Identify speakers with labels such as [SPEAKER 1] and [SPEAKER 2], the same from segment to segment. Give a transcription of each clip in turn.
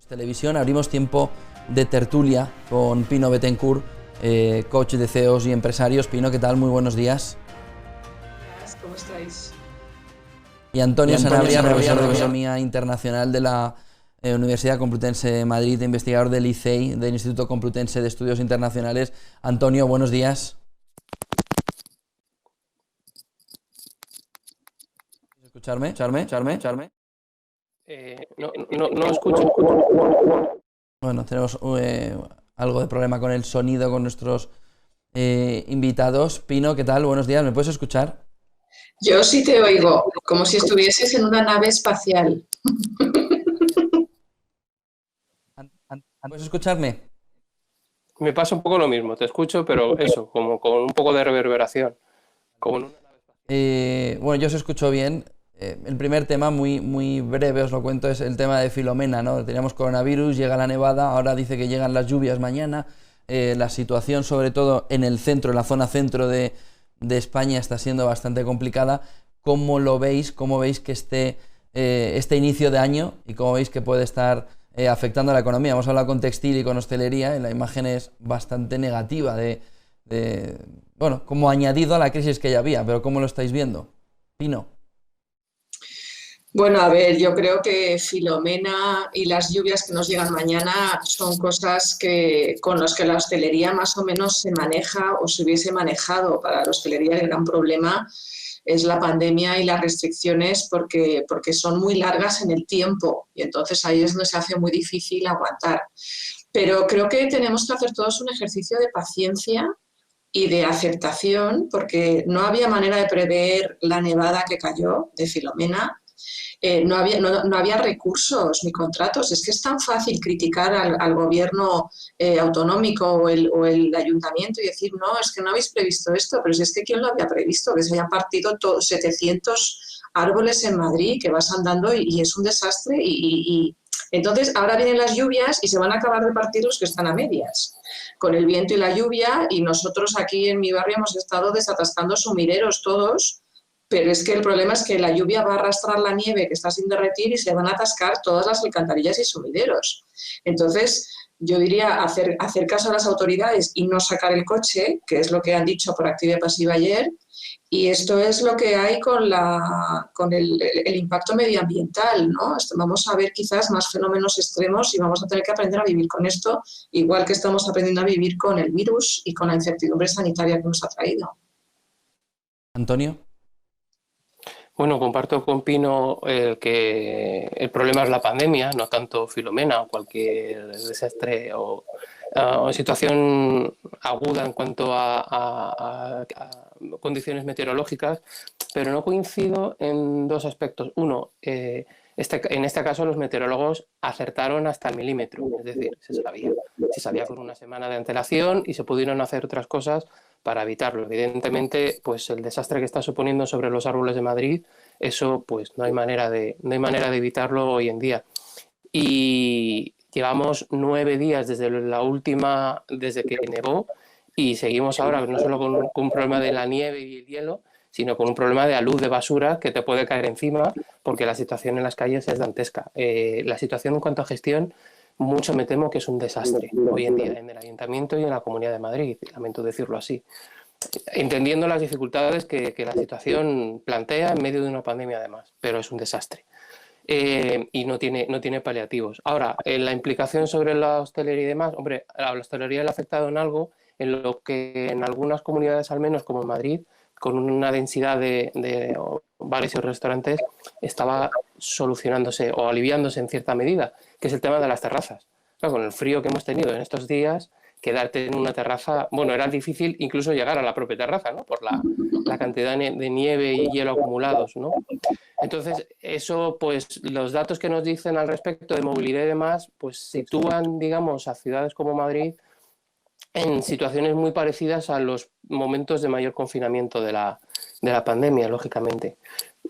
[SPEAKER 1] Televisión abrimos tiempo de tertulia con Pino Bettencourt, coach de CEOs y empresarios. Pino, ¿qué tal? Muy buenos días.
[SPEAKER 2] ¿Cómo estáis?
[SPEAKER 1] Y Antonio Sanabria, profesor de Economía Internacional de la Universidad Complutense de Madrid, investigador del ICEI, del Instituto Complutense de Estudios Internacionales. Antonio, buenos días. ¿Escucharme?
[SPEAKER 3] No escucho.
[SPEAKER 1] Bueno, tenemos algo de problema con el sonido con nuestros invitados. Pino, ¿qué tal? Buenos días, ¿me puedes escuchar?
[SPEAKER 2] Yo sí te oigo, como si estuvieses en una nave espacial.
[SPEAKER 1] ¿Puedes escucharme?
[SPEAKER 3] Me pasa un poco lo mismo, te escucho, pero eso, como con un poco de reverberación.
[SPEAKER 1] Bueno, yo os escucho bien. El primer tema, muy breve, os lo cuento, es el tema de Filomena, ¿no? Teníamos coronavirus, llega la nevada, ahora dice que llegan las lluvias mañana. La situación, sobre todo en el centro, en la zona centro de España, está siendo bastante complicada. ¿Cómo lo veis? ¿Cómo veis que este inicio de año y cómo veis que puede estar afectando a la economía? Hemos hablado con textil y con hostelería y la imagen es bastante negativa bueno, como añadido a la crisis que ya había, pero ¿cómo lo estáis viendo? Pino.
[SPEAKER 2] Bueno, a ver, yo creo que Filomena y las lluvias que nos llegan mañana son cosas con las que la hostelería más o menos se maneja o se hubiese manejado. Para la hostelería el gran problema es la pandemia y las restricciones porque son muy largas en el tiempo y entonces ahí es donde se hace muy difícil aguantar. Pero creo que tenemos que hacer todos un ejercicio de paciencia y de aceptación, porque no había manera de prever la nevada que cayó de Filomena. No había recursos ni contratos. Es que es tan fácil criticar al gobierno autonómico o el ayuntamiento y decir, no, es que no habéis previsto esto, pero si es que ¿quién lo había previsto? Que se hayan partido 700 árboles en Madrid, que vas andando y es un desastre entonces ahora vienen las lluvias y se van a acabar de partir los que están a medias, con el viento y la lluvia, y nosotros aquí en mi barrio hemos estado desatascando sumideros todos, pero es que el problema es que la lluvia va a arrastrar la nieve que está sin derretir y se van a atascar todas las alcantarillas y sumideros. Entonces, yo diría hacer caso a las autoridades y no sacar el coche, que es lo que han dicho por activa y pasiva ayer, y esto es lo que hay con el impacto medioambiental, ¿no? Vamos a ver quizás más fenómenos extremos y vamos a tener que aprender a vivir con esto, igual que estamos aprendiendo a vivir con el virus y con la incertidumbre sanitaria que nos ha traído.
[SPEAKER 1] Antonio.
[SPEAKER 3] Bueno, comparto con Pino que el problema es la pandemia, no tanto Filomena o cualquier desastre o situación aguda en cuanto a condiciones meteorológicas, pero no coincido en dos aspectos. Uno, en este caso los meteorólogos acertaron hasta el milímetro, es decir, se sabía con una semana de antelación y se pudieron hacer otras cosas para evitarlo. Evidentemente, pues el desastre que está suponiendo sobre los árboles de Madrid, eso pues no hay manera de evitarlo hoy en día. Y llevamos 9 días desde que nevó, y seguimos ahora no solo con un problema de la nieve y el hielo, sino con un problema de alud de basura que te puede caer encima, porque la situación en las calles es dantesca. La situación en cuanto a gestión, mucho me temo que es un desastre hoy en día en el Ayuntamiento y en la Comunidad de Madrid, lamento decirlo así, entendiendo las dificultades que la situación plantea en medio de una pandemia además, pero es un desastre. Y no tiene paliativos. Ahora, la implicación sobre la hostelería y demás, hombre, a la hostelería le ha afectado en algo en lo que en algunas comunidades, al menos como en Madrid, con una densidad de bares y restaurantes, estaba solucionándose o aliviándose en cierta medida, que es el tema de las terrazas. Claro, con el frío que hemos tenido en estos días, quedarte en una terraza, bueno, era difícil incluso llegar a la propia terraza, ¿no? Por la cantidad de nieve y hielo acumulados, ¿no? Entonces, eso, pues los datos que nos dicen al respecto de movilidad y demás, pues sitúan, digamos, a ciudades como Madrid en situaciones muy parecidas a los momentos de mayor confinamiento de la pandemia, lógicamente.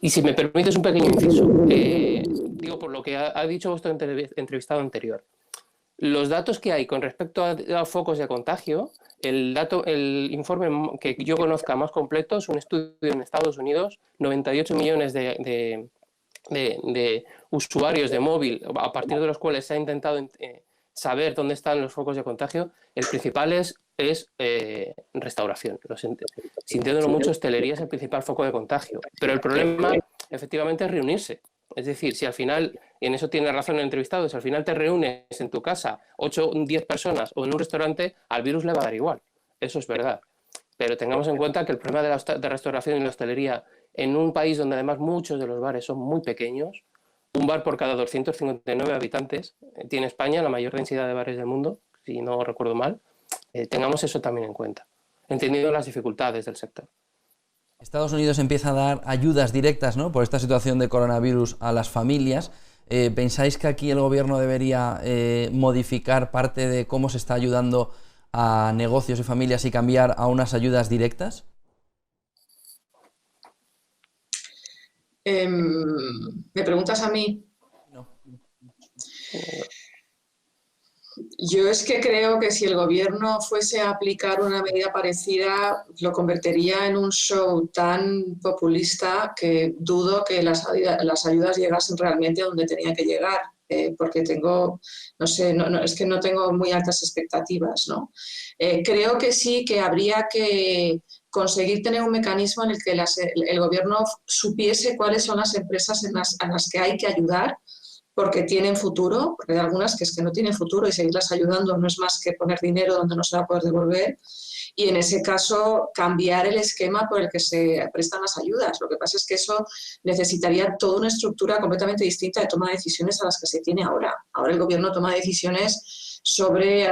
[SPEAKER 3] Y si me permites un pequeño inciso, digo, por lo que ha dicho vuestro entrevistado anterior, los datos que hay con respecto a focos de contagio, el informe que yo conozca más completo es un estudio en Estados Unidos, 98 millones de de usuarios de móvil, a partir de los cuales se ha intentado saber dónde están los focos de contagio, el principal es restauración. Sintiéndolo mucho, hostelería es el principal foco de contagio. Pero el problema, efectivamente, es reunirse. Es decir, si al final, y en eso tiene razón el entrevistado, si al final te reúnes en tu casa 8 o 10 personas o en un restaurante, al virus le va a dar igual. Eso es verdad. Pero tengamos en cuenta que el problema de restauración y la hostelería en un país donde además muchos de los bares son muy pequeños, un bar por cada 259 habitantes, tiene España la mayor densidad de bares del mundo, si no recuerdo mal, tengamos eso también en cuenta, entendiendo las dificultades del sector.
[SPEAKER 1] Estados Unidos empieza a dar ayudas directas, ¿no?, por esta situación de coronavirus a las familias. ¿Pensáis que aquí el gobierno debería modificar parte de cómo se está ayudando a negocios y familias y cambiar a unas ayudas directas?
[SPEAKER 2] ¿Me preguntas a mí?
[SPEAKER 1] No.
[SPEAKER 2] Yo es que creo que si el gobierno fuese a aplicar una medida parecida, lo convertiría en un show tan populista que dudo que las ayudas llegasen realmente a donde tenían que llegar, porque tengo, no sé, es que no tengo muy altas expectativas, ¿no? Creo que sí que habría que conseguir tener un mecanismo en el que el gobierno supiese cuáles son las empresas a las que hay que ayudar, porque tienen futuro, porque hay algunas que es que no tienen futuro y seguirlas ayudando no es más que poner dinero donde no se va a poder devolver, y en ese caso cambiar el esquema por el que se prestan las ayudas. Lo que pasa es que eso necesitaría toda una estructura completamente distinta de toma de decisiones a las que se tiene ahora. Ahora el gobierno toma decisiones sobre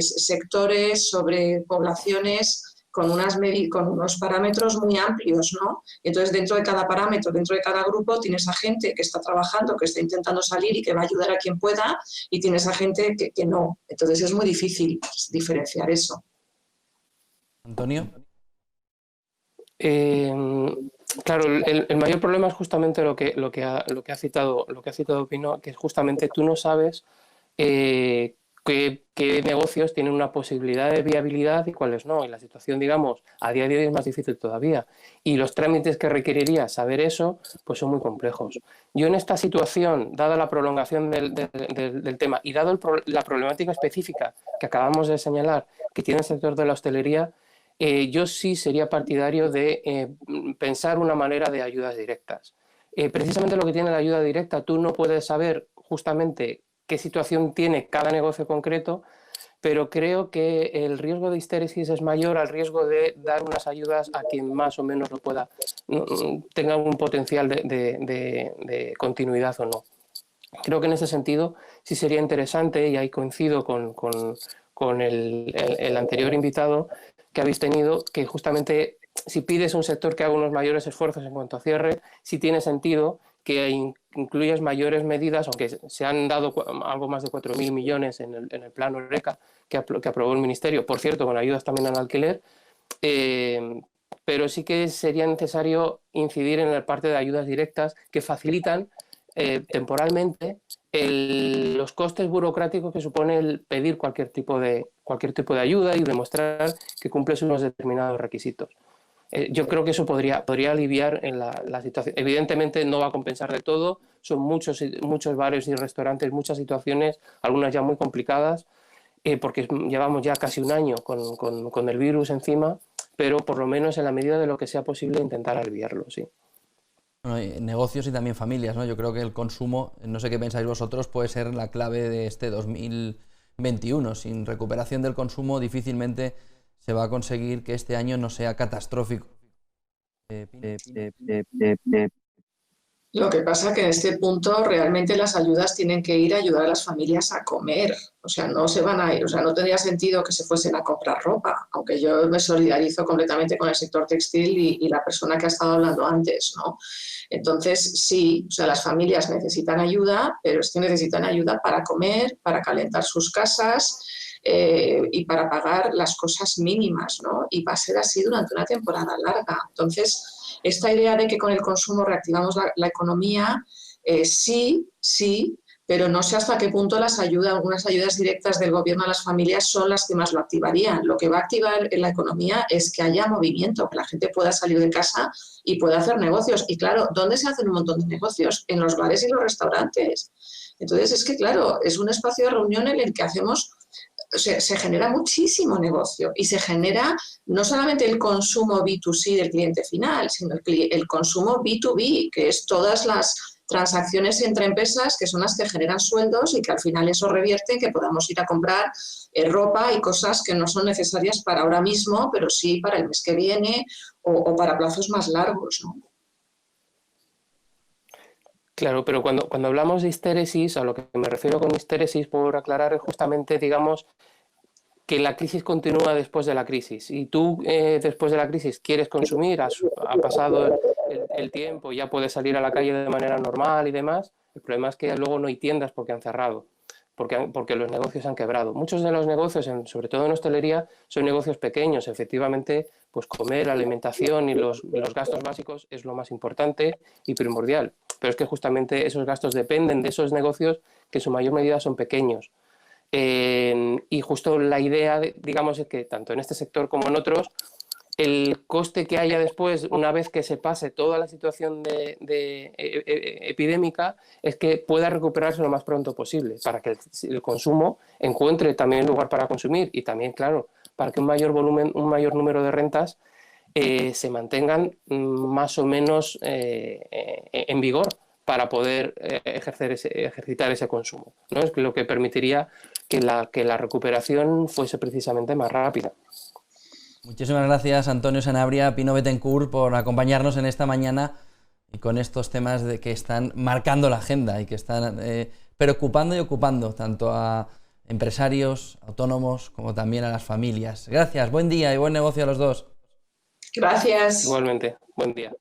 [SPEAKER 2] sectores, sobre poblaciones, con unos parámetros muy amplios, ¿no? Entonces, dentro de cada parámetro, dentro de cada grupo, tienes a gente que está trabajando, que está intentando salir y que va a ayudar a quien pueda, y tienes a gente que no. Entonces, es muy difícil diferenciar eso.
[SPEAKER 1] Antonio.
[SPEAKER 3] Claro, el mayor problema es justamente lo que ha citado Pino, que es justamente tú no sabes qué negocios tienen una posibilidad de viabilidad y cuáles no. Y la situación, digamos, a día de hoy es más difícil todavía. Y los trámites que requeriría saber eso, pues son muy complejos. Yo en esta situación, dada la prolongación del tema y dado la problemática específica que acabamos de señalar que tiene el sector de la hostelería, yo sí sería partidario de pensar una manera de ayudas directas. Precisamente lo que tiene la ayuda directa, tú no puedes saber justamente qué situación tiene cada negocio concreto, pero creo que el riesgo de histéresis es mayor al riesgo de dar unas ayudas a quien más o menos lo pueda, tenga un potencial de continuidad o no. Creo que en ese sentido sí sería interesante, y ahí coincido con el anterior invitado que habéis tenido, que justamente si pides a un sector que haga unos mayores esfuerzos en cuanto a cierre, sí tiene sentido que incluyas mayores medidas, aunque se han dado algo más de 4.000 millones en el plan Eureka que aprobó el Ministerio, por cierto, con ayudas también al alquiler, pero sí que sería necesario incidir en la parte de ayudas directas que facilitan temporalmente los costes burocráticos que supone el pedir cualquier tipo de ayuda y demostrar que cumples unos determinados requisitos. Yo creo que eso podría aliviar en la situación. Evidentemente no va a compensar de todo, son muchos bares y restaurantes, muchas situaciones, algunas ya muy complicadas, porque llevamos ya casi un año con el virus encima, pero por lo menos en la medida de lo que sea posible intentar aliviarlo, sí.
[SPEAKER 1] Bueno, negocios y también familias, ¿no? Yo creo que el consumo, no sé qué pensáis vosotros, puede ser la clave de este 2021. Sin recuperación del consumo difícilmente se va a conseguir que este año no sea catastrófico.
[SPEAKER 2] Lo que pasa es que en este punto realmente las ayudas tienen que ir a ayudar a las familias a comer. O sea, no se van a ir, o sea, no tendría sentido que se fuesen a comprar ropa, aunque yo me solidarizo completamente con el sector textil y la persona que ha estado hablando antes, ¿no? Entonces, sí, o sea, las familias necesitan ayuda, pero es que necesitan ayuda para comer, para calentar sus casas y para pagar las cosas mínimas, ¿no? Y va a ser así durante una temporada larga. Entonces, esta idea de que con el consumo reactivamos la economía, sí, pero no sé hasta qué punto algunas ayudas directas del gobierno a las familias son las que más lo activarían. Lo que va a activar en la economía es que haya movimiento, que la gente pueda salir de casa y pueda hacer negocios. Y claro, ¿dónde se hacen un montón de negocios? En los bares y los restaurantes. Entonces, es que claro, es un espacio de reunión en el que se genera muchísimo negocio y se genera no solamente el consumo B2C del cliente final, sino el consumo B2B, que es todas las transacciones entre empresas que son las que generan sueldos y que al final eso revierte en que podamos ir a comprar ropa y cosas que no son necesarias para ahora mismo, pero sí para el mes que viene o para plazos más largos, ¿no?
[SPEAKER 3] Claro, pero cuando hablamos de histéresis, a lo que me refiero con histéresis, por aclarar, es justamente, digamos, que la crisis continúa después de la crisis. Y tú, después de la crisis, quieres consumir, ha pasado el tiempo, ya puedes salir a la calle de manera normal y demás. El problema es que luego no hay tiendas porque han cerrado, porque los negocios han quebrado. Muchos de los negocios, sobre todo en hostelería, son negocios pequeños. Efectivamente, pues comer, alimentación y los gastos básicos es lo más importante y primordial. Pero es que justamente esos gastos dependen de esos negocios que en su mayor medida son pequeños. Y justo la idea, digamos, es que tanto en este sector como en otros, el coste que haya después, una vez que se pase toda la situación epidémica, es que pueda recuperarse lo más pronto posible, para que el consumo encuentre también lugar para consumir y también, claro, para que un mayor volumen, un mayor número de rentas se mantengan más o menos en vigor para poder ejercitar ese consumo, ¿no? Es lo que permitiría que la recuperación fuese precisamente más rápida.
[SPEAKER 1] Muchísimas gracias, Antonio Sanabria, Pino Bettencourt, por acompañarnos en esta mañana y con estos temas que están marcando la agenda y que están preocupando y ocupando tanto a empresarios, autónomos, como también a las familias. Gracias, buen día y buen negocio a los dos.
[SPEAKER 2] Gracias.
[SPEAKER 3] Igualmente, buen día.